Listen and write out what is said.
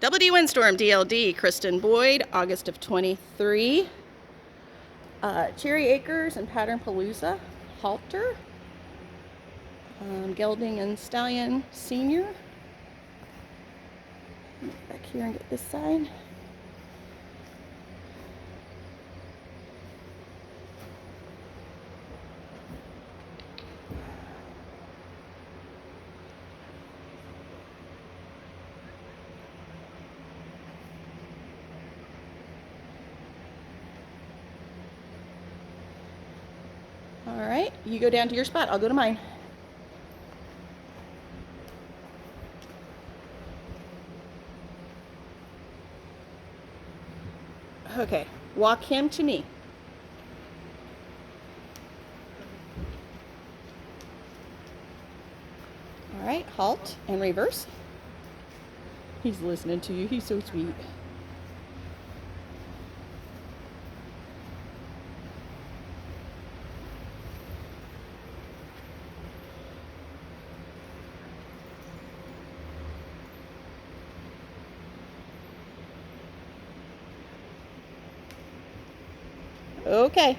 WD Windstorm DLD, Kristen Boyd, August of 23. Cherry Acres and Pattern Palooza, halter. Gelding and Stallion Senior. Back here and get this side. All right, you go down to your spot. I'll go to mine. Okay, walk him to me. All right, halt and reverse. He's listening to you. He's so sweet. Okay.